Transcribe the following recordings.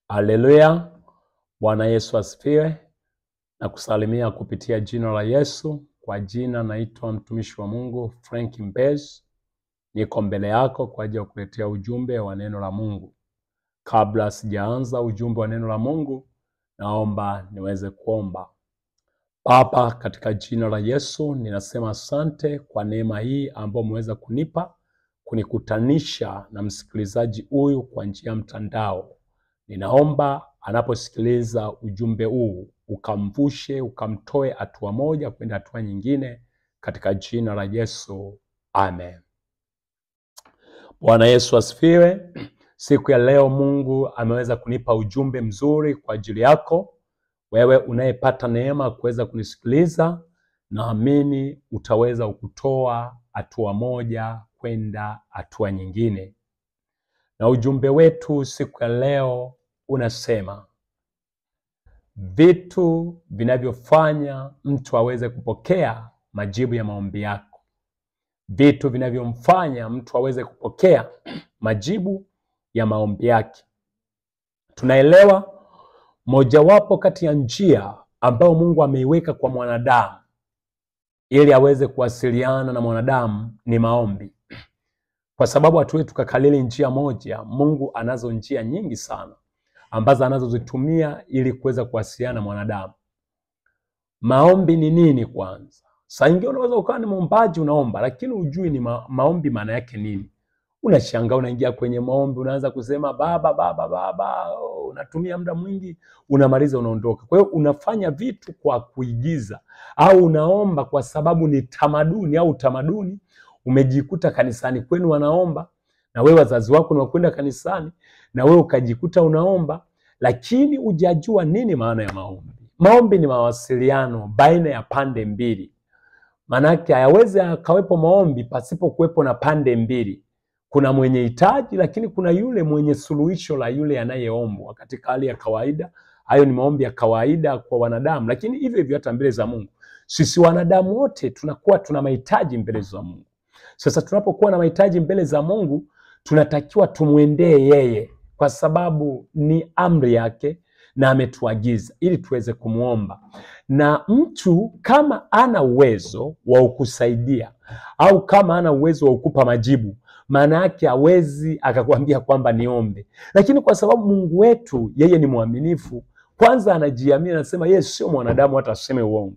Haleluya. Bwana Yesu asifiwe. Na kusalimia kupitia jina la Yesu. Kwa jina naitwa mtumishi wa Mungu Frank Mbezi. Niko mbele yako kwa ajili ya kuletea ujumbe wa neno la Mungu. Kabla sijaanza ujumbe wa neno la Mungu, naomba niweze kuomba. Baba, katika jina la Yesu ninasema asante kwa neema hii ambayo umeweza kunipa kunikutanisha na msikilizaji huyu kwa njia ya mtandao. Ninaomba anaposikiliza ujumbe huu ukamvushe, ukamtoe hatua moja kwenda hatua nyingine katika jina la Yesu. Amen. Bwana Yesu asifiwe. Siku ya leo Mungu ameweza kunipa ujumbe mzuri kwa ajili yako. Wewe unayepata neema kuweza kunisikiliza, naamini utaweza kutoa hatua moja kwenda hatua nyingine. Na ujumbe wetu siku ya leo unasema vitu vinavyofanya mtu aweze kupokea majibu ya maombi yako. Vitu vinavyomfanya mtu aweze kupokea majibu ya maombi yake. Tunaelewa mojawapo kati ya njia ambayo Mungu ameiweka kwa mwanadamu ili aweze kuwasiliana na mwanadamu ni maombi. Kwa sababu hatuwezi tukakalili njia moja. Mungu anazo njia nyingi sana ambazo anazozitumia ili kuweza kuwasiliana na mwanadamu. Maombi ni nini kwanza? Saa nyingine unaweza ukawa ni muombaji unaomba, lakini hujui ni maombi maana yake nini. Unashangaa unaingia kwenye maombi unaanza kusema baba, unatumia muda mwingi, unamaliza unaondoka. Kwa hiyo unafanya vitu kwa kuigiza, au unaomba kwa sababu ni tamaduni au utamaduni. Umejikuta kanisani kwenu wanaomba, na wewe wazazi wako ni wakwenda kanisani, na wewe ukajikuta unaomba, lakini hujajua nini maana ya maombi. Maombi ni mawasiliano baina ya pande mbili. Manake hayawezi akawepo maombi pasipo kuwepo na pande mbili. Kuna mwenye hitaji, lakini kuna yule mwenye suluhisho la yule anayeombwa. Katika hali ya kawaida, hayo ni maombi ya kawaida kwa wanadamu, lakini hivyo hivyo hata mbele za Mungu. Sisi wanadamu wote tunakuwa tuna mahitaji mbele za Mungu. Sasa tunapokuwa na mahitaji mbele za Mungu, tunatakiwa tumwendee yeye kwa sababu ni amri yake na ametuagiza ili tuweze kumuomba. Na mtu kama ana uwezo wa kukusaidia au kama ana uwezo wa kukupa majibu, maana yake hawezi akakwambia kwamba niombe. Lakini kwa sababu Mungu wetu yeye ni mwaminifu, kwanza anajiamini, anasema yeye sio mwanadamu hata aseme uongo.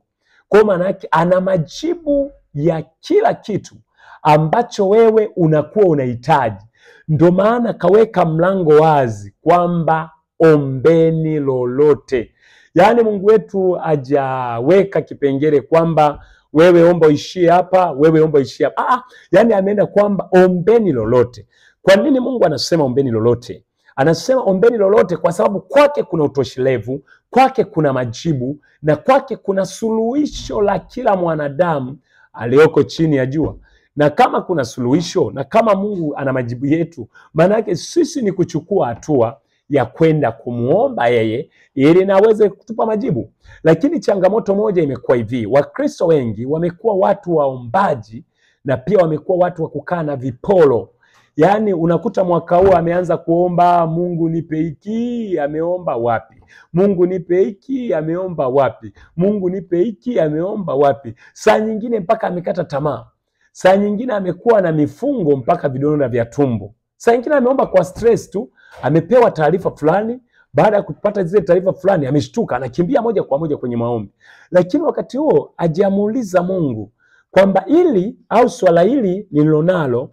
Kwa maana yake ana majibu ya kila kitu ambacho wewe unakuwa unahitaji. Ndio maana kaweka mlango wazi kwamba ombeni lolote. Yaani Mungu wetu hajaweka kipengele kwamba wewe omba ishie hapa, wewe omba ishie hapa. Yaani ameenda kwamba ombeni lolote. Kwa nini Mungu anasema ombeni lolote? Anasema ombeni lolote kwa sababu kwake kuna utoshelevu, kwake kuna majibu, na kwake kuna suluhisho la kila mwanadamu aliyoko chini ya jua. Na kama kuna suluhisho na kama Mungu ana majibu yetu, maana yake sisi ni kuchukua hatua ya kwenda kumuomba yeye ili naweze kutupa majibu. Lakini changamoto moja imekuwa hivi, Wakristo wengi wamekuwa watu waombaji na pia wamekuwa watu wa kukaa na vipolo. Yaani unakuta mwaka huu ameanza kuomba Mungu nipe hiki, ameomba wapi? Mungu nipe hiki, ameomba wapi? Mungu nipe hiki, ameomba wapi? Saa nyingine mpaka amekata tamaa. Saa nyingine amekuwa na mifungo mpaka vidonda vya tumbo. Saa nyingine ameomba kwa stress tu, amepewa taarifa fulani, baada ya kupata zile taarifa fulani ameshtuka, anakimbia moja kwa moja kwenye maombi. Lakini wakati huo hajamuuliza Mungu kwamba ili au swala hili nililonalo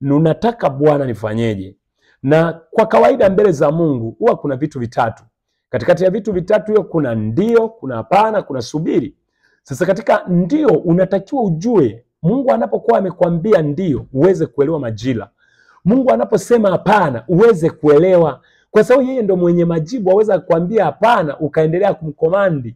ninataka Bwana nifanyeje. Na kwa kawaida mbele za Mungu huwa kuna vitu vitatu. Katikati ya vitu vitatu hiyo kuna ndio, kuna hapana, kuna subiri. Sasa katika ndio unatakiwa ujue Mungu anapokuwa amekwambia ndio uweze kuelewa majira. Mungu anaposema hapana uweze kuelewa, kwa sababu yeye ndo mwenye majibu. Aweza kukwambia hapana ukaendelea kumkomandi.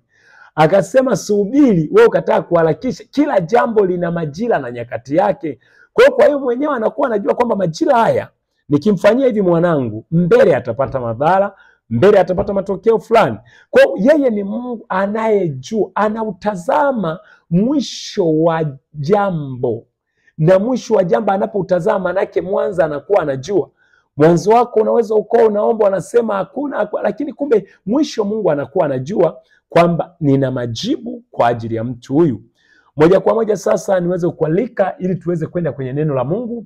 Akasema subiri wewe ukataka kuharakisha. Kila jambo lina majira na nyakati yake. Kwa hiyo mwenyewe anakuwa anajua kwamba majira haya nikimfanyia hivi mwanangu mbele atapata madhara, mbele atapata matokeo fulani. Kwa hiyo yeye ni Mungu anayejua, anautazama mwisho wa jambo. Na mwisho wa jambo anapoutazama manake mwanza anakuwa anajua. Mwanzo wako unaweza ukoa unaomba, wanasema hakuna, lakini kumbe mwisho Mungu anakuwa anajua kwamba nina majibu kwa ajili ya mtu huyu. Moja kwa moja sasa niweze kualika ili tuweze kwenda kwenye neno la Mungu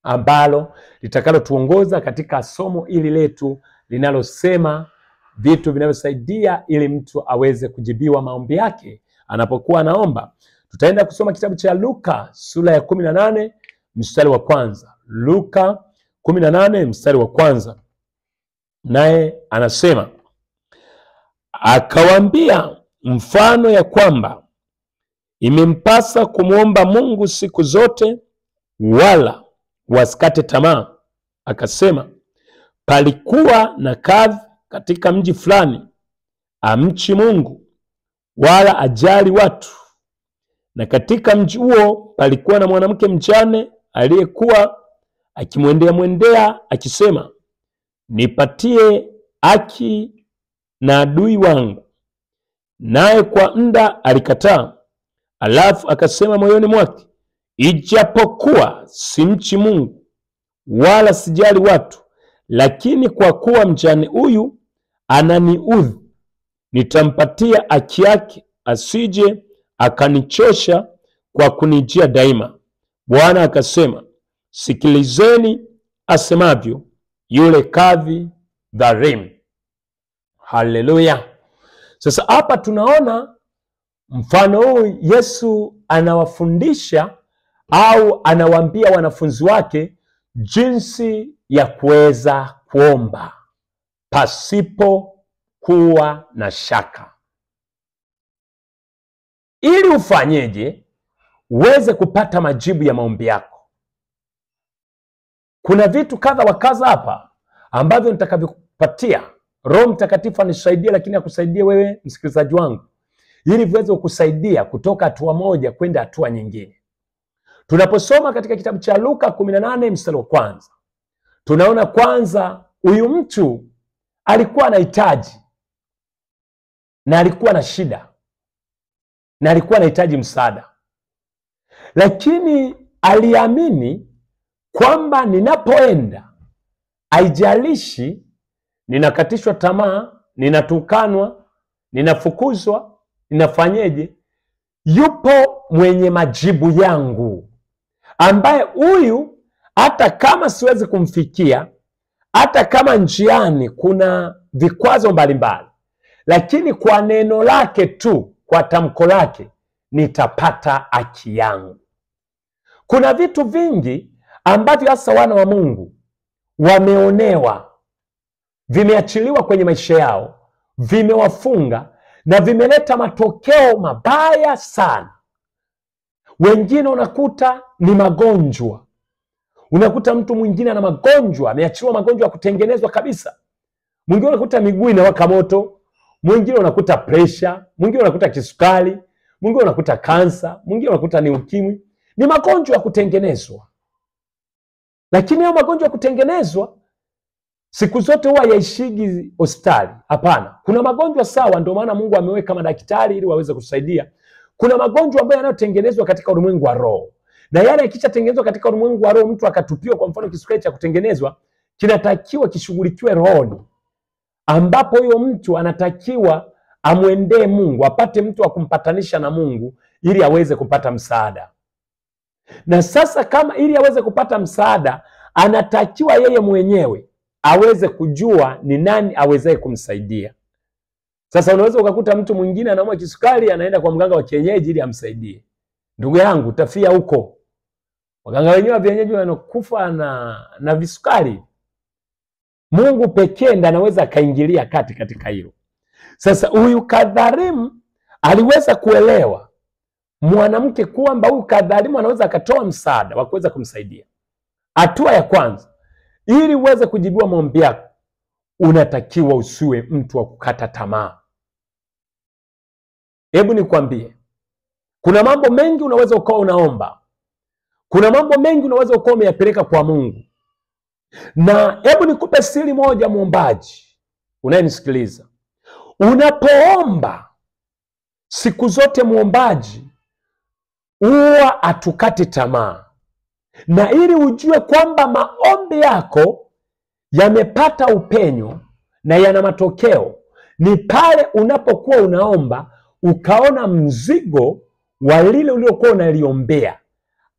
ambalo litakalo tuongoza katika somo hili letu linalosema vitu vinavyosaidia ili mtu aweze kujibiwa maombi yake anapokuwa anaomba. Tutaenda kusoma kitabu cha Luka sura ya 18 mstari wa kwanza. Luka 18 mstari wa kwanza. Naye anasema, akawaambia mfano ya kwamba imempasa kumwomba Mungu siku zote, wala wasikate tamaa. Akasema, palikuwa na kadhi katika mji fulani, amchi Mungu wala ajali watu. Na katika mji huo palikuwa na mwanamke mjane aliyekuwa akimwendea akisema, nipatie haki na adui wangu. Naye kwa muda alikataa. Alafu akasema moyoni mwake, ijapokuwa simchi Mungu wala sijali watu, lakini kwa kuwa mjane huyu ananiudhi, nitampatia haki yake, asije akanichosha kwa kunijia daima. Bwana akasema, sikilizeni asemavyo yule kadhi dhalimu. Haleluya. Sasa hapa tunaona mfano huu Yesu anawafundisha au anawaambia wanafunzi wake jinsi ya kuweza kuomba pasipo kuwa na shaka. Ili ufanyeje uweze kupata majibu ya maombi yako? Kuna vitu kadha wa kadha hapa ambavyo nitakavyokupatia. Roho Mtakatifu anisaidie, lakini akusaidie wewe msikilizaji wangu, ili viweze kukusaidia kutoka hatua moja kwenda hatua nyingine. Tunaposoma katika kitabu cha Luka 18 mstari wa kwanza, tunaona kwanza huyu mtu alikuwa anahitaji na alikuwa na shida na alikuwa anahitaji msaada, lakini aliamini kwamba ninapoenda, haijalishi ninakatishwa tamaa, ninatukanwa, ninafukuzwa, ninafanyeje, yupo mwenye majibu yangu, ambaye huyu hata kama siwezi kumfikia, hata kama njiani kuna vikwazo mbalimbali, lakini kwa neno lake tu, kwa tamko lake, nitapata haki yangu. Kuna vitu vingi ambavyo hasa wana wa Mungu wameonewa, vimeachiliwa kwenye maisha yao, vimewafunga na vimeleta matokeo mabaya sana. Wengine unakuta ni magonjwa. Unakuta mtu mwingine ana magonjwa, ameachiliwa magonjwa ya kutengenezwa kabisa. Mwingine unakuta miguu inawaka moto, mwingine unakuta pressure, mwingine unakuta kisukari, mwingine unakuta kansa, mwingine unakuta ni ukimwi. Ni magonjwa ya kutengenezwa. Lakini hayo magonjwa ya kutengenezwa siku zote huwa yaishigi hospitali. Hapana. Kuna magonjwa sawa, ndio maana Mungu ameweka madaktari ili waweze kusaidia. Kuna magonjwa ambayo yanayotengenezwa katika ulimwengu wa roho. Na yale yakishatengenezwa katika ulimwengu wa roho, mtu akatupiwa, kwa mfano kisukari cha kutengenezwa, kinatakiwa kishughulikiwe rohoni, ambapo huyo mtu anatakiwa amwendee Mungu, apate mtu wa kumpatanisha na Mungu ili aweze kupata msaada. Na sasa kama ili aweze kupata msaada, anatakiwa yeye mwenyewe aweze kujua ni nani awezaye kumsaidia. Sasa unaweza ukakuta mtu mwingine anaumwa kisukari, anaenda kwa mganga wa kienyeji ili amsaidie. Ndugu yangu, utafia huko. Waganga wenyewe wa kienyeji wanakufa na visukari. Mungu pekee ndiye anaweza akaingilia kati katika hilo. Sasa huyu kadhalimu aliweza kuelewa mwanamke kwamba huyu kadhalimu anaweza akatoa msaada wa kuweza kumsaidia. Hatua ya kwanza, ili uweze kujibiwa maombi yako, unatakiwa usiwe mtu wa kukata tamaa. Hebu nikwambie, kuna mambo mengi unaweza ukawa unaomba. Kuna mambo mengi unaweza ukawa umeyapeleka kwa Mungu. Na hebu nikupe siri moja, muombaji unayenisikiliza. Unapoomba siku zote, muombaji, huwa atukate tamaa. Na ili ujue kwamba maombi yako yamepata upenyo na yana matokeo ni pale unapokuwa unaomba ukaona mzigo wa lile uliokuwa unaliombea,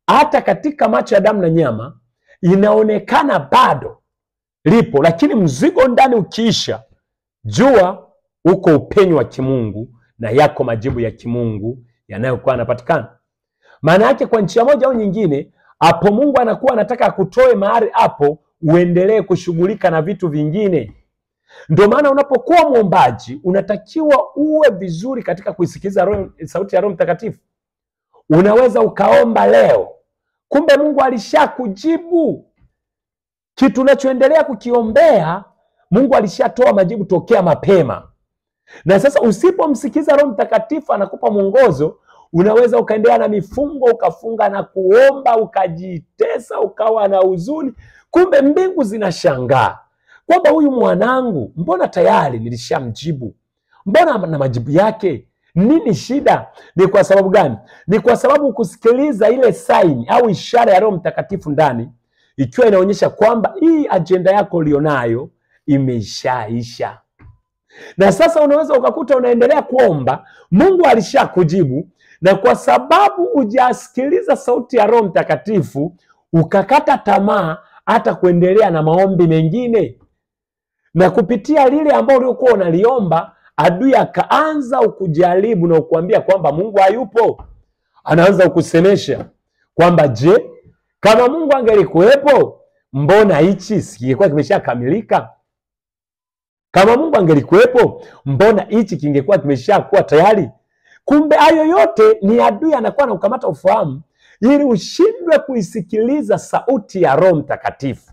hata katika macho ya damu na nyama inaonekana bado lipo, lakini mzigo ndani ukiisha, jua uko upenyo wa kimungu na yako majibu ya kimungu yanayokuwa yanapatikana. Maana yake kwa njia moja au nyingine, hapo Mungu anakuwa anataka akutoe mahali hapo uendelee kushughulika na vitu vingine. Ndio maana unapokuwa mwombaji unatakiwa uwe vizuri katika kuisikiza sauti ya Roho Mtakatifu. Unaweza ukaomba leo, kumbe Mungu alishakujibu kitu unachoendelea kukiombea. Mungu alishatoa majibu tokea mapema. Na sasa usipomsikiza Roho Mtakatifu anakupa mwongozo, unaweza ukaendelea na mifungo, ukafunga na kuomba, ukajitesa, ukawa na huzuni. Kumbe mbingu zinashangaa kwamba huyu mwanangu, mbona tayari nilishamjibu? Mbona na majibu yake? Nini shida? Ni kwa sababu gani? Ni kwa sababu kusikiliza ile saini au ishara ya Roho Mtakatifu ndani, ikiwa inaonyesha kwamba hii ajenda yako ulionayo imeshaisha. Na sasa unaweza ukakuta unaendelea kuomba, Mungu alishakujibu, na kwa sababu hujasikiliza sauti ya Roho Mtakatifu ukakata tamaa hata kuendelea na maombi mengine. Na kupitia lile ambalo uliokuwa unaliomba, adui akaanza ukujaribu na ukuambia kwamba Mungu hayupo. Anaanza ukusemesha kwamba je, kama Mungu angelikuwepo, mbona hichi singekuwa kimeshakamilika? Kama Mungu angelikuwepo, mbona hichi kingekuwa kimeshakuwa tayari? Kumbe hayo yote ni adui anakuwa na ukamata ufahamu ili ushindwe kuisikiliza sauti ya Roho Mtakatifu.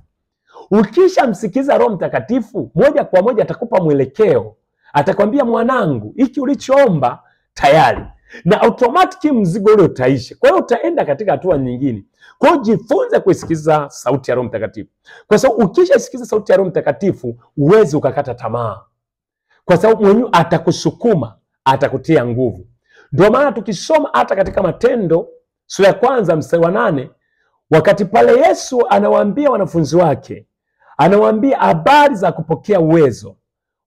Ukisha msikiza Roho Mtakatifu, moja kwa moja atakupa mwelekeo. Atakwambia mwanangu, hiki ulichoomba tayari, na automatic mzigo ule utaisha. Kwa hiyo utaenda katika hatua nyingine. Kwa hiyo jifunze kuisikiza sauti ya Roho Mtakatifu. Kwa sababu ukisha sikiza sauti ya Roho Mtakatifu, uwezi ukakata tamaa. Kwa sababu mwenyewe atakusukuma, atakutia nguvu. Ndio maana tukisoma hata katika Matendo sura ya 1 mstari wa 8, wakati pale Yesu anawaambia wanafunzi wake, anawaambia habari za kupokea uwezo.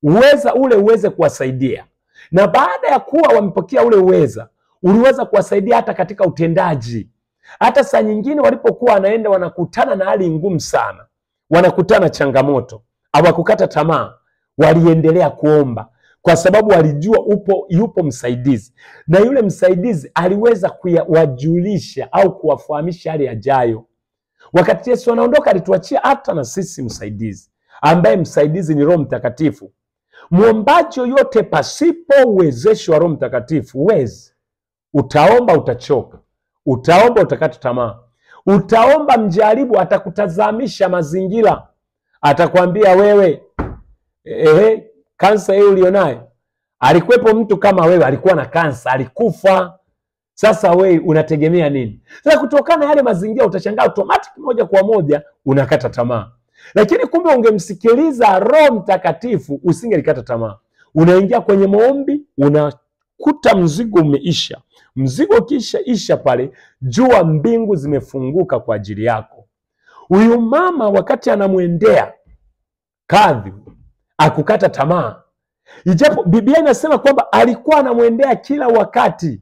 Uweza ule uweze kuwasaidia. Na baada ya kuwa wamepokea ule uweza, uliweza kuwasaidia hata katika utendaji. Hata saa nyingine walipokuwa wanaenda wanakutana na hali ngumu sana, wanakutana changamoto, hawakukata tamaa, waliendelea kuomba kwa sababu walijua yupo msaidizi, na yule msaidizi aliweza kuwajulisha au kuwafahamisha hali yajayo. Wakati Yesu anaondoka, alituachia hata na sisi msaidizi, ambaye msaidizi ni Roho Mtakatifu. Muombaji yoyote pasipo uwezesho wa Roho Mtakatifu huwezi. Utaomba utachoka, utaomba utakata tamaa, utaomba mjaribu atakutazamisha mazingira, atakwambia wewe, kansa hiyo ulionayo, alikuwepo mtu kama wewe alikuwa na kansa, alikufa. Sasa wewe unategemea nini? Sasa kutokana na yale mazingira utashangaa automatic moja kwa moja unakata tamaa. Lakini kumbe ungemsikiliza Roho Mtakatifu usingelikata tamaa. Unaingia kwenye maombi, unakuta mzigo umeisha. Mzigo isha pale, jua mbingu zimefunguka kwa ajili yako. Huyu mama wakati anamwendea kadhi, akukata tamaa. Ijapo Biblia inasema kwamba alikuwa anamwendea kila wakati,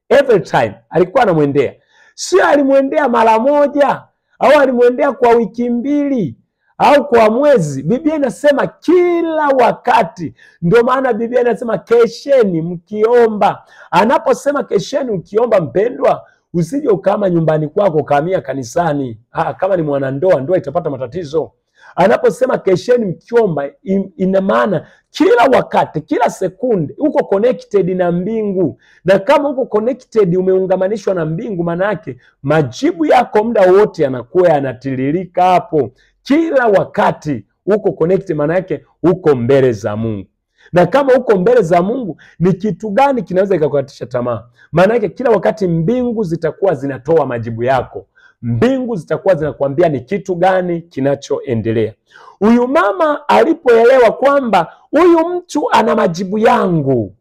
every time alikuwa anamwendea. Sio alimwendea mara moja au alimwendea kwa wiki 2 au kwa mwezi. Biblia inasema kila wakati. Ndio maana Biblia inasema kesheni mkiomba. Anaposema kesheni ukiomba, mpendwa, usije ukama nyumbani kwako ukahamia kanisani. Kama ni mwanandoa, ndoa itapata matatizo. Anaposema kesheni mkiomba, ina maana kila wakati, kila sekunde uko connected na mbingu. Na kama uko connected, umeungamanishwa na mbingu, maana yake majibu yako muda wote yanakuwa yanatiririka hapo. Kila wakati uko connected, maana yake uko mbele za Mungu. Na kama uko mbele za Mungu, ni kitu gani kinaweza kikakukatisha tamaa? Maana yake kila wakati mbingu zitakuwa zinatoa majibu yako. Mbingu zitakuwa zinakuambia ni kitu gani kinachoendelea. Huyu mama alipoelewa kwamba huyu mtu ana majibu yangu,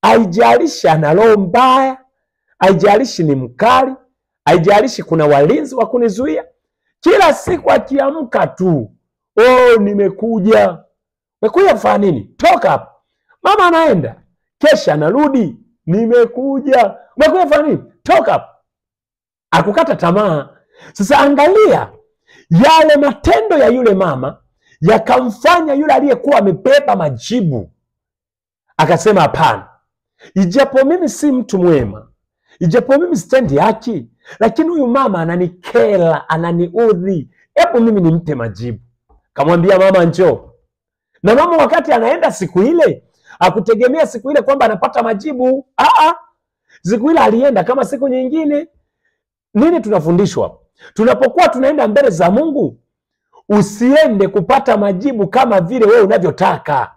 haijalishi ana roho mbaya, haijalishi ni mkali, haijalishi kuna walinzi wa kunizuia, Kila siku akiamka tu, oh, nimekuja. Umekuja kufanya nini? Toka hapa. Mama anaenda, kesha anarudi, nimekuja. Umekuja kufanya nini? Toka hapa. Akukata tamaa. Sasa angalia yale matendo ya yule mama yakamfanya yule aliyekuwa amebeba majibu akasema, hapana, ijapo mimi si mtu mwema, ijapo mimi sitendi haki, lakini huyu mama ananikera, ananiudhi, hebu mimi nimpe majibu. Kamwambia mama, njoo. Na mama wakati anaenda siku ile akutegemea siku ile kwamba anapata majibu. Siku ile alienda kama siku nyingine. Nini tunafundishwa? Tunapokuwa tunaenda mbele za Mungu, usiende kupata majibu kama vile wewe unavyotaka.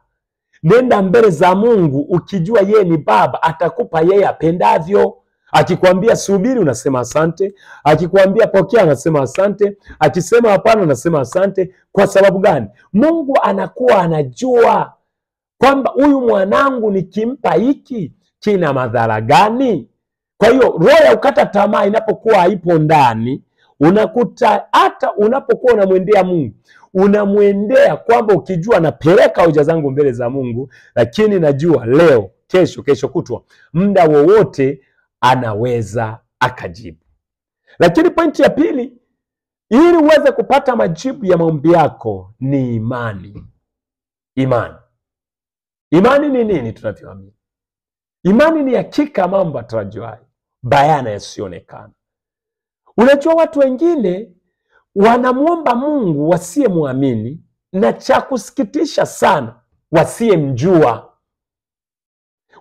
Nenda mbele za Mungu ukijua yeye ni Baba, atakupa yeye apendavyo. Akikwambia subiri, unasema asante. Akikwambia pokea, unasema asante. Akisema hapana, unasema asante. Kwa sababu gani? Mungu anakuwa anajua kwamba huyu mwanangu nikimpa hiki kina madhara gani. Kwa hiyo roho ya ukata tamaa inapokuwa haipo ndani, unakuta hata unapokuwa unamwendea Mungu, unamwendea kwamba ukijua napeleka hoja zangu mbele za Mungu, lakini najua leo, kesho kutwa, muda wowote anaweza akajibu. Lakini pointi ya pili, ili uweze kupata majibu ya maombi yako ni imani. Imani ni nini? Tunavyoamini imani ni hakika mambo yatarajiwayo, bayana yasionekana. Unajua watu wengine wanamuomba Mungu wasiyemwamini, na cha kusikitisha sana, wasiyemjua.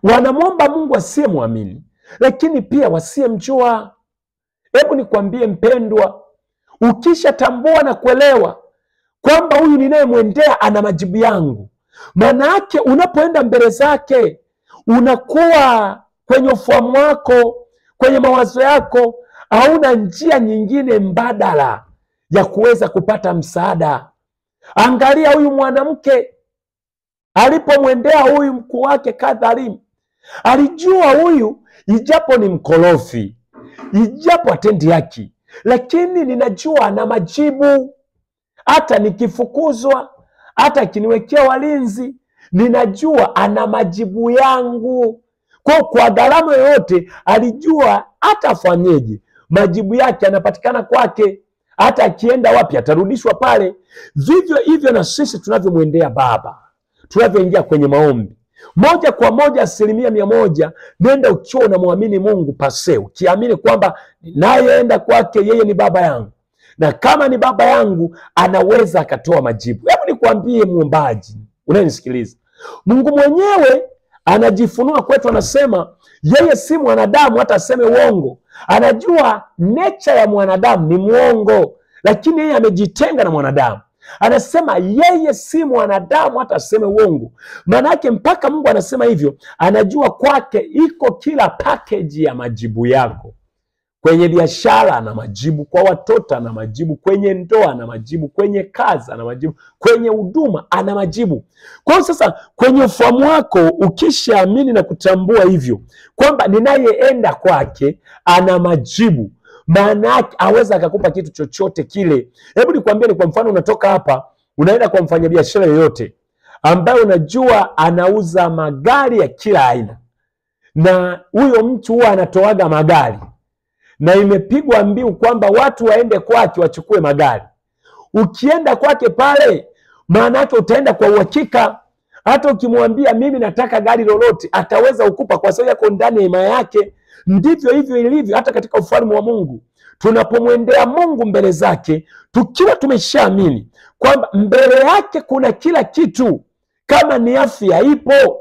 Wanamuomba Mungu wasiyemwamini, lakini pia wasiyemjua. Hebu nikwambie mpendwa, ukishatambua na kuelewa kwamba huyu ninayemwendea ana majibu yangu, maana yake unapoenda mbele zake unakuwa kwenye ufahamu wako, kwenye mawazo yako, hauna njia nyingine mbadala ya kuweza kupata msaada. Angalia huyu mwanamke alipomwendea huyu mkuu wake Kadhari, alijua huyu ijapo ni mkorofi, ijapo atendi haki, lakini ninajua ana majibu. Hata nikifukuzwa, hata kiniwekea walinzi, ninajua ana majibu yangu. Kwa gharama yoyote alijua hata afanyeje, majibu yake yanapatikana kwake. Hata akienda wapi atarudishwa pale. Vivyo hivyo na sisi tunavyomwendea Baba, tunavyoingia kwenye maombi, moja kwa moja, 100%, nenda ukiwa unamwamini Mungu pase, ukiamini kwamba ninayeenda kwake yeye ni Baba yangu, na kama ni Baba yangu anaweza akatoa majibu. Hebu nikwambie muombaji unayenisikiliza, Mungu mwenyewe anajifunua kwetu, anasema yeye si mwanadamu hata aseme uongo. Anajua nature ya mwanadamu ni muongo, lakini yeye amejitenga na mwanadamu. Anasema yeye si mwanadamu hata aseme uongo. Maana yake mpaka Mungu anasema hivyo, anajua kwake iko kila package ya majibu yako. Kwenye biashara ana majibu, kwa watoto ana majibu, kwenye ndoa ana majibu, kwenye kazi ana majibu, kwenye huduma ana majibu. Kwa hiyo sasa kwenye ufahamu wako ukishaamini na kutambua hivyo kwamba ninayeenda kwake ana majibu, maana yake aweza akakupa kitu chochote kile. Hebu nikwambie, ni kwa mfano, unatoka hapa unaenda kwa mfanyabiashara yoyote ambaye unajua anauza magari ya kila aina, na huyo mtu huwa anatoaga magari na imepigwa mbiu kwamba watu waende kwake wachukue magari. Ukienda kwake pale, maana yake utaenda kwa uhakika. Hata ukimwambia mimi nataka gari lolote, ataweza ukupa kwa sababu yako ndani ya imani yake. Ndivyo hivyo ilivyo hata katika ufalme wa Mungu. Tunapomwendea Mungu mbele zake, tukiwa tumeshaamini kwamba mbele yake kuna kila kitu, kama ni afya ipo,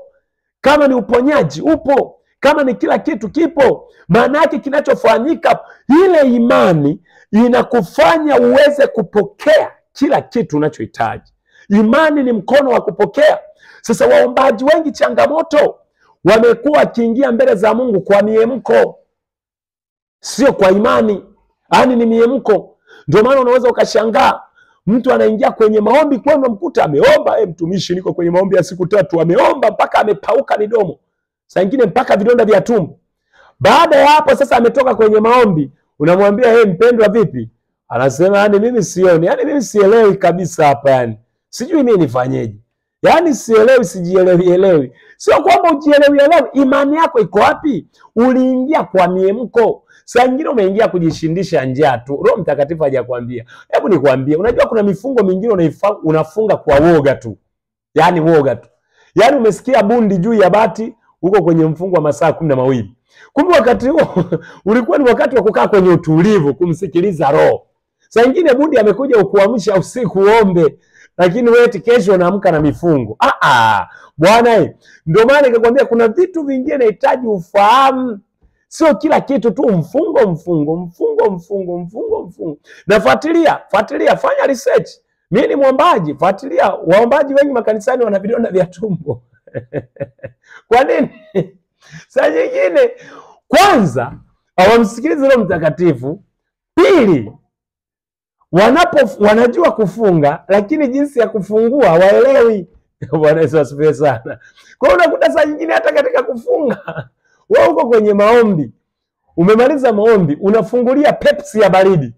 kama ni uponyaji upo, kama ni kila kitu kipo. Maana yake kinachofanyika, ile imani inakufanya uweze kupokea kila kitu unachohitaji. Imani ni mkono wa kupokea. Sasa waombaji wengi, changamoto, wamekuwa wakiingia mbele za Mungu kwa miemko, sio kwa imani. Yaani ni miemko. Ndio maana unaweza ukashangaa mtu anaingia kwenye maombi kwenu, mkuta ameomba, mtumishi niko kwenye maombi ya siku 3, ameomba mpaka amepauka midomo, saa nyingine mpaka vidonda vya tumbo. Baada ya hapo sasa ametoka kwenye maombi, unamwambia mpendwa vipi? Anasema yani mimi sioni, yani mimi sielewi kabisa hapa yani. Sijui mimi nifanyeje. Yani sielewi, sijielewi. Sio kwamba ujielewi, imani yako iko wapi? Uliingia kwa miemko. Saa nyingine umeingia kujishindisha njaa tu. Roho Mtakatifu hajakwambia. Hebu nikwambie, unajua kuna mifungo mingine unafunga kwa woga tu. Yani woga tu. Yani umesikia bundi juu ya bati, uko kwenye mfungo wa masaa 12. Kumbe wakati huo ulikuwa ni wakati wa kukaa kwenye utulivu, kumsikiliza Roho. Saa nyingine bundi amekuja ukuamsha usiku uombe, lakini wewe kesho unaamka na mifungo. Bwana, ndio maana nikakwambia kuna vitu vingine inahitaji ufahamu. Sio kila kitu tu mfungo. Na fuatilia, fanya research. Mimi ni mwombaji, fuatilia. Waombaji wengi makanisani wana vidonda vya tumbo. Kwa nini? Saa nyingine kwanza hawamsikilizi Roho Mtakatifu. Pili, wanajua kufunga lakini jinsi ya kufungua waelewi. Bwana Yesu asifiwe sana. Kwa hiyo unakuta saa nyingine hata katika kufunga wewe uko kwenye maombi. Umemaliza maombi, unafungulia Pepsi ya baridi.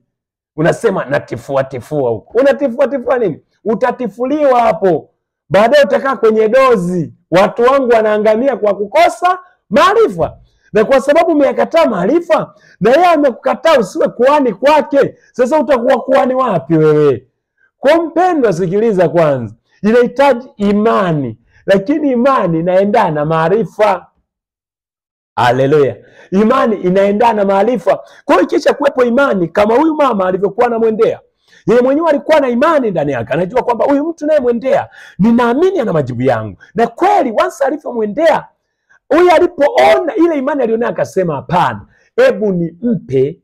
Unasema natifua huko. Unatifua nini? Utatifuliwa hapo. Baadaye utakaa kwenye dozi. Watu wangu wanaangamia kwa kukosa maarifa. Na kwa sababu umeyakataa maarifa, na yeye amekukataa usiwe kuhani kwake. Sasa utakuwa kuhani wapi wewe? Kwa mpendwa, sikiliza kwanza. Inahitaji imani, lakini imani inaendana na maarifa. Haleluya. Imani inaendana na maarifa. Kwa hiyo kisha kuwepo imani kama huyu mama alivyokuwa anamwendea. Yeye mwenyewe alikuwa na imani ndani yake. Anajua kwamba huyu mtu naye mwendea, ninaamini ana majibu yangu. Na kweli once alivyomwendea, huyu alipoona ile imani alionayo akasema hapana, hebu nimpe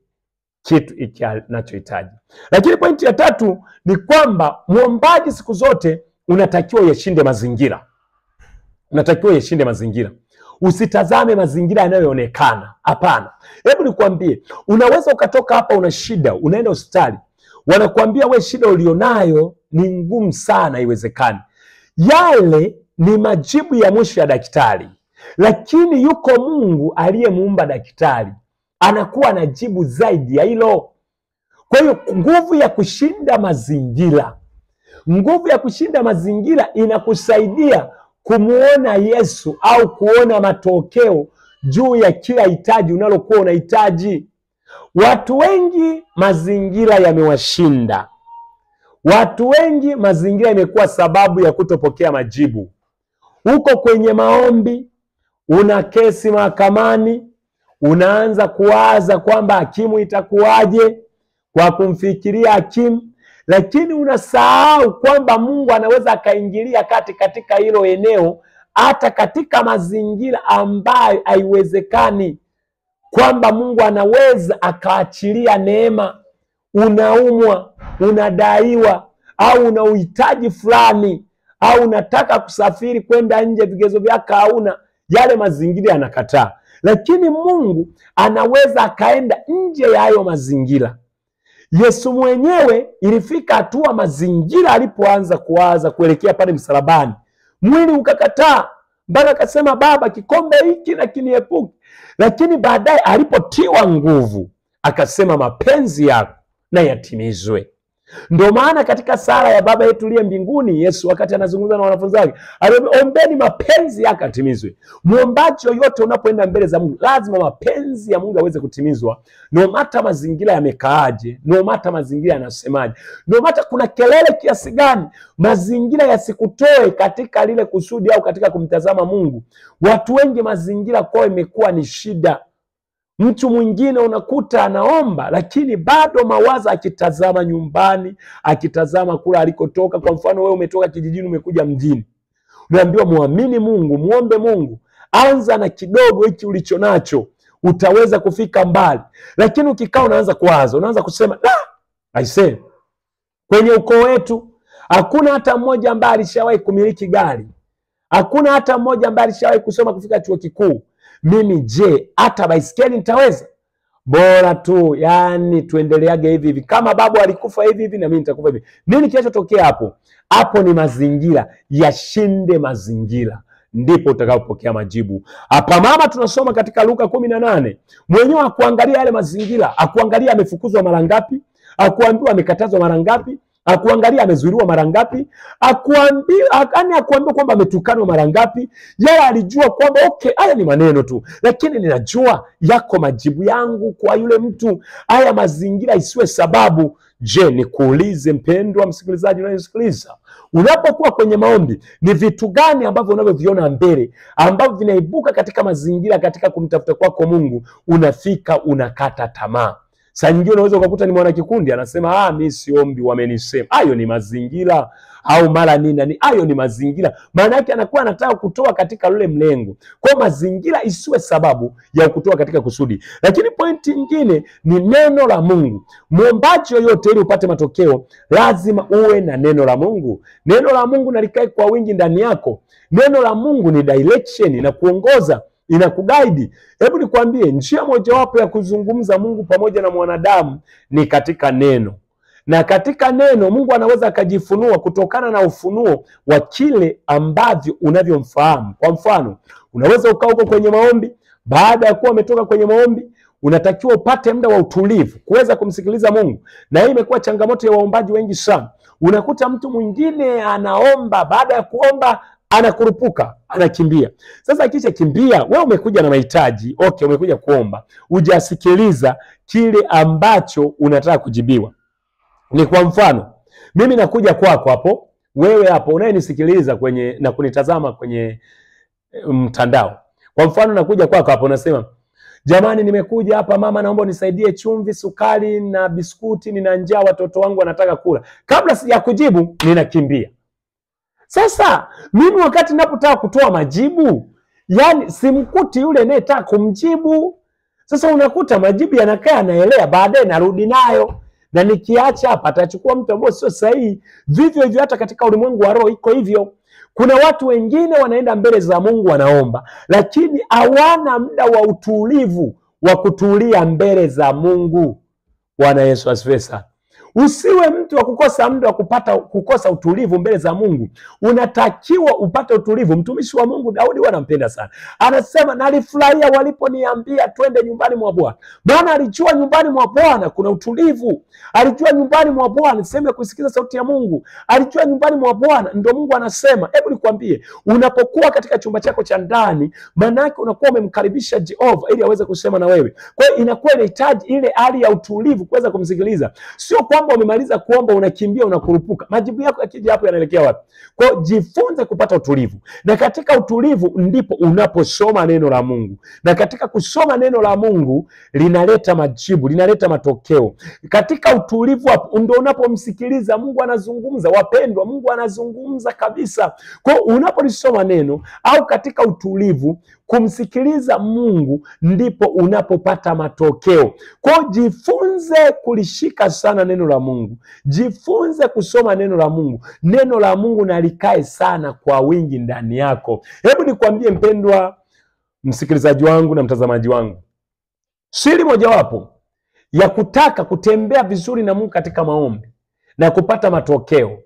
kitu hiki anachohitaji. Lakini pointi ya tatu ni kwamba muombaji siku zote unatakiwa yashinde mazingira. Unatakiwa yashinde mazingira. Usitazame mazingira yanayoonekana. Hapana. Hebu nikwambie, unaweza ukatoka hapa una shida, unaenda hospitali. Wanakuambia we shida ulionayo ni ngumu sana, haiwezekani. Yale ni majibu ya mwisho ya daktari. Lakini yuko Mungu aliyemuumba daktari. Anakuwa na jibu zaidi ya hilo. Kwa hiyo nguvu ya kushinda mazingira. Nguvu ya kushinda mazingira inakusaidia kumuona Yesu au kuona matokeo juu ya kila hitaji unalokuwa unahitaji. Watu wengi mazingira yamewashinda. Watu wengi mazingira imekuwa sababu ya kutopokea majibu. Uko kwenye maombi, una kesi mahakamani, unaanza kuwaza kwamba hakimu itakuwaje kwa kumfikiria hakimu, lakini unasahau kwamba Mungu anaweza akaingilia kati katika hilo eneo, hata katika mazingira ambayo haiwezekani, kwamba Mungu anaweza akaachilia neema. Unaumwa, unadaiwa, au una uhitaji fulani, au unataka kusafiri kwenda nje, vigezo vyako hauna, yale mazingira yanakataa. Lakini Mungu anaweza akaenda nje ya hayo mazingira. Yesu mwenyewe ilifika hatua mazingira alipoanza kuwaza kuelekea pale msalabani, mwili ukakataa, mpaka akasema Baba, kikombe hiki na kiniepuke. Lakini baadaye alipotiwa nguvu akasema mapenzi yako na yatimizwe. Ndio maana katika sala ya Baba yetu uliye mbinguni, Yesu wakati anazungumza na wanafunzi wake aliwaambia, ombeni mapenzi yake yatimizwe. Muombaji yoyote unapoenda mbele za Mungu, lazima mapenzi ya Mungu yaweze kutimizwa. No matter mazingira yamekaaje, no matter mazingira yanasemaje, no matter kuna kelele kiasi gani, mazingira yasikutoe katika lile kusudi au katika kumtazama Mungu. Watu wengi mazingira kwao imekuwa ni shida. Mtu mwingine unakuta anaomba, lakini bado mawazo akitazama nyumbani, akitazama kula alikotoka. Kwa mfano wewe umetoka kijijini umekuja mjini. Unaambiwa muamini Mungu, muombe Mungu. Anza na kidogo hiki ulicho nacho, utaweza kufika mbali. Lakini ukikaa unaanza kuwaza, unaanza kusema, aisee, kwenye ukoo wetu hakuna hata mmoja ambaye alishawahi kumiliki gari. Hakuna hata mmoja ambaye alishawahi kusoma kufika chuo kikuu. Mimi je, hata baisikeli nitaweza? Bora tu yani tuendeleage hivi hivi. Kama babu alikufa hivi hivi na mimi nitakufa hivi. Nini kinachotokea hapo? Hapo ni mazingira. Yashinde mazingira, ndipo utakapopokea majibu. Hapa mama tunasoma katika Luka 18. Mwenyewe akuangalia yale mazingira, akuangalia amefukuzwa mara ngapi, Akuambiwa amekatazwa mara ngapi, akuangalia amezuiliwa mara ngapi, akuambiwa kwamba ametukanwa mara ngapi. Yeye alijua kwamba okay, haya ni maneno tu, lakini ninajua yako majibu yangu kwa yule mtu. Haya mazingira isiwe sababu. Je, nikuulize mpendwa msikilizaji unayenisikiliza, unapokuwa kwenye maombi, ni vitu gani ambavyo unavyoviona mbele ambavyo vinaibuka katika mazingira, katika kumtafuta kwako Mungu, unafika unakata tamaa? Saa nyingine unaweza ukakuta ni mwana kikundi anasema mimi siombi, wamenisema. Hayo ni mazingira. Au mara nini, hayo ni mazingira. Maana yake anakuwa anataka kutoa katika lule mlengo. Kwa mazingira isiwe sababu ya kutoa katika kusudi. Lakini pointi nyingine ni neno la Mungu. Muombaji yoyote ili upate matokeo, lazima uwe na neno la Mungu. Neno la Mungu nalikae kwa wingi ndani yako. Neno la Mungu ni direction, na kuongoza, inakuguide. Hebu nikwambie, njia mojawapo ya kuzungumza Mungu pamoja na mwanadamu ni katika neno. Na katika neno Mungu anaweza akajifunua kutokana na ufunuo wa kile ambavyo unavyomfahamu. Kwa mfano, unaweza ukaa huko kwenye maombi, baada ya kuwa umetoka kwenye maombi, unatakiwa upate muda wa utulivu kuweza kumsikiliza Mungu. Na hii imekuwa changamoto ya waombaji wengi sana. Unakuta mtu mwingine anaomba, baada ya kuomba anakurupuka, anakimbia. Sasa kisha kimbia, wewe umekuja na mahitaji, okay, umekuja kuomba, hujasikiliza kile ambacho unataka kujibiwa. Ni kwa mfano, mimi nakuja kwako hapo, wewe hapo unayenisikiliza na kunitazama kwenye mtandao. Kwa mfano, nakuja kwako hapo, nasema, jamani, nimekuja hapa mama, naomba unisaidie chumvi, sukari na biskuti, nina njaa, watoto wangu wanataka kula. Kabla sijakujibu, ninakimbia. Sasa mimi wakati ninapotaka kutoa majibu, yani simkuti yule anayetaka kumjibu. Sasa unakuta majibu yanakaa yanaelea, baadaye narudi nayo, na nikiacha hapa atachukua mtu ambaye sio sahihi. Vivyo hivyo hata katika ulimwengu wa roho iko hivyo. Kuna watu wengine wanaenda mbele za Mungu wanaomba, lakini hawana muda wa utulivu wa kutulia mbele za Mungu. Bwana Yesu asifiwe sana. Usiwe mtu wa kukosa muda wa kukosa utulivu mbele za Mungu. Unatakiwa upate utulivu. Mtumishi wa Mungu Daudi wanampenda sana, anasema, nalifurahia waliponiambia twende nyumbani mwa Bwana. Maana alijua nyumbani mwa Bwana kuna utulivu. Alijua nyumbani mwa Bwana sema kusikiza sauti ya Mungu. Alijua nyumbani mwa Bwana ndio Mungu anasema. Hebu nikwambie, unapokuwa katika chumba chako cha ndani, maana yake unakuwa umemkaribisha Jehova ili aweze kusema na wewe. Kwa hiyo inakuwa inahitaji ile hali ya utulivu kuweza kumsikiliza. Sio kwamba umemaliza kuomba unakimbia unakurupuka. Majibu yako yakija hapo yanaelekea wapi? Kwa hiyo jifunze kupata utulivu. Na katika utulivu ndipo unaposoma neno la Mungu. Na katika kusoma neno la Mungu linaleta majibu, linaleta matokeo. Katika utulivu hapo ndio unapomsikiliza Mungu anazungumza. Wapendwa, Mungu anazungumza kabisa. Kwa hiyo unapolisoma neno au katika utulivu kumsikiliza Mungu ndipo unapopata matokeo. Kwa hiyo jifunze kulishika sana neno la Mungu. Jifunze kusoma neno la Mungu. Neno la Mungu nalikae sana kwa wingi ndani yako. Hebu nikwambie mpendwa msikilizaji wangu na mtazamaji wangu, siri mojawapo ya kutaka kutembea vizuri na Mungu katika maombi na kupata matokeo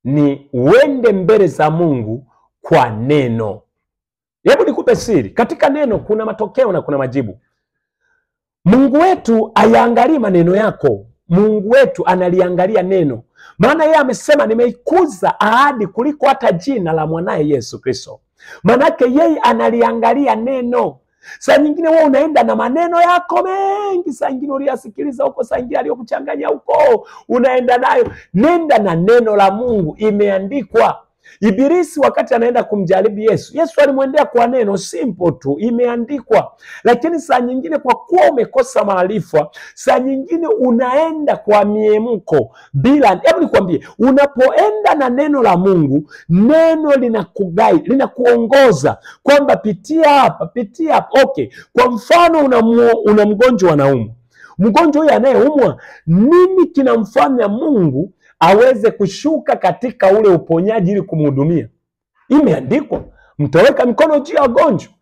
ni uende mbele za Mungu kwa neno. Hebu nikupe siri. Katika neno kuna matokeo na kuna majibu. Mungu wetu ayaangalia maneno yako. Mungu wetu analiangalia neno. Maana yeye amesema, nimeikuza ahadi kuliko hata jina la mwanae Yesu Kristo. Manake yeye analiangalia neno. Saa nyingine wewe unaenda na maneno yako mengi, saa nyingine uliyasikiliza huko, saa nyingine aliyokuchanganya huko, unaenda nayo. Nenda na neno la Mungu, imeandikwa. Ibilisi wakati anaenda kumjaribu Yesu, Yesu alimwendea kwa neno simple tu, imeandikwa. Lakini saa nyingine kwa kuwa umekosa maarifa, saa nyingine unaenda kwa miemko bila. Hebu nikwambie, unapoenda na neno la Mungu, neno linakuguide, linakuongoza kwamba pitia hapa, pitia hapa. Okay, kwa mfano una mgonjwa anaumwa. Mgonjwa huyu anayeumwa, nini kinamfanya Mungu aweze kushuka katika ule uponyaji ili kumhudumia? Imeandikwa, mtaweka mikono juu ya wagonjwa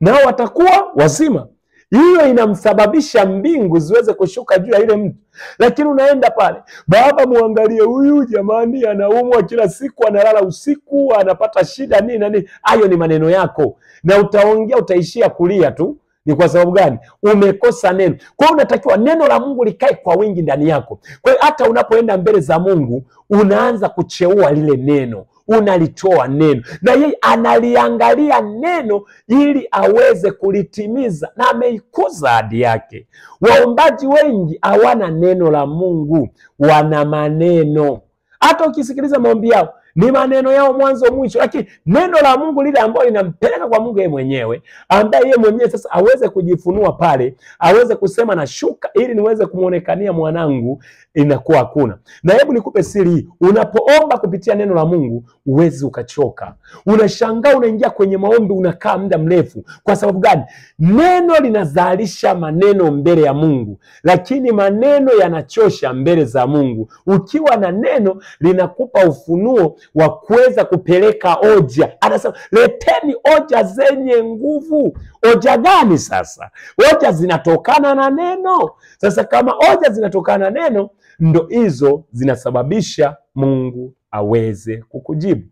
nao watakuwa wazima. Hiyo inamsababisha mbingu ziweze kushuka juu ya ile mtu. Lakini unaenda pale, baba muangalie huyu jamani, anaumwa kila siku, analala usiku, anapata shida nini na nini. Hayo ni maneno yako, na utaongea, utaishia kulia tu Ni kwa sababu gani? Umekosa neno. Kwa hiyo unatakiwa neno la Mungu likae kwa wingi ndani yako. Kwa hiyo hata unapoenda mbele za Mungu unaanza kucheua lile neno, unalitoa neno, na yeye analiangalia neno ili aweze kulitimiza, na ameikuza ahadi yake. Waombaji wengi hawana neno la Mungu, wana maneno. Hata ukisikiliza maombi yao ni maneno yao mwanzo mwisho, lakini neno la Mungu lile ambalo linampeleka kwa Mungu yeye mwenyewe, ambaye yeye mwenyewe sasa aweze kujifunua pale, aweze kusema na shuka ili niweze kumuonekania mwanangu, inakuwa hakuna. Na hebu nikupe siri hii, unapoomba kupitia neno la Mungu uwezi ukachoka. Unashangaa unaingia kwenye maombi unakaa muda mrefu. Kwa sababu gani? Neno linazalisha maneno mbele ya Mungu, lakini maneno yanachosha mbele za Mungu. Ukiwa na neno linakupa ufunuo wa kuweza kupeleka hoja. Anasema leteni hoja zenye nguvu. Hoja gani sasa? Hoja zinatokana na neno. Sasa kama hoja zinatokana na neno, ndo hizo zinasababisha Mungu aweze kukujibu.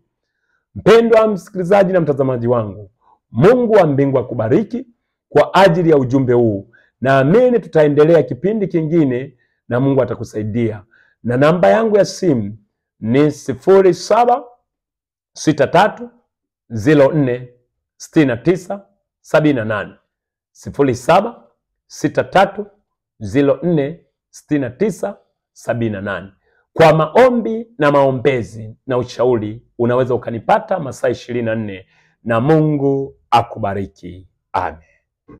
Mpendwa msikilizaji na mtazamaji wangu, Mungu wa mbingu akubariki kwa ajili ya ujumbe huu. Naamini tutaendelea kipindi kingine na Mungu atakusaidia. Na namba yangu ya simu ni 0763046978, 0763046978. Kwa maombi na maombezi na ushauri unaweza ukanipata masaa 24, na Mungu akubariki. Amen.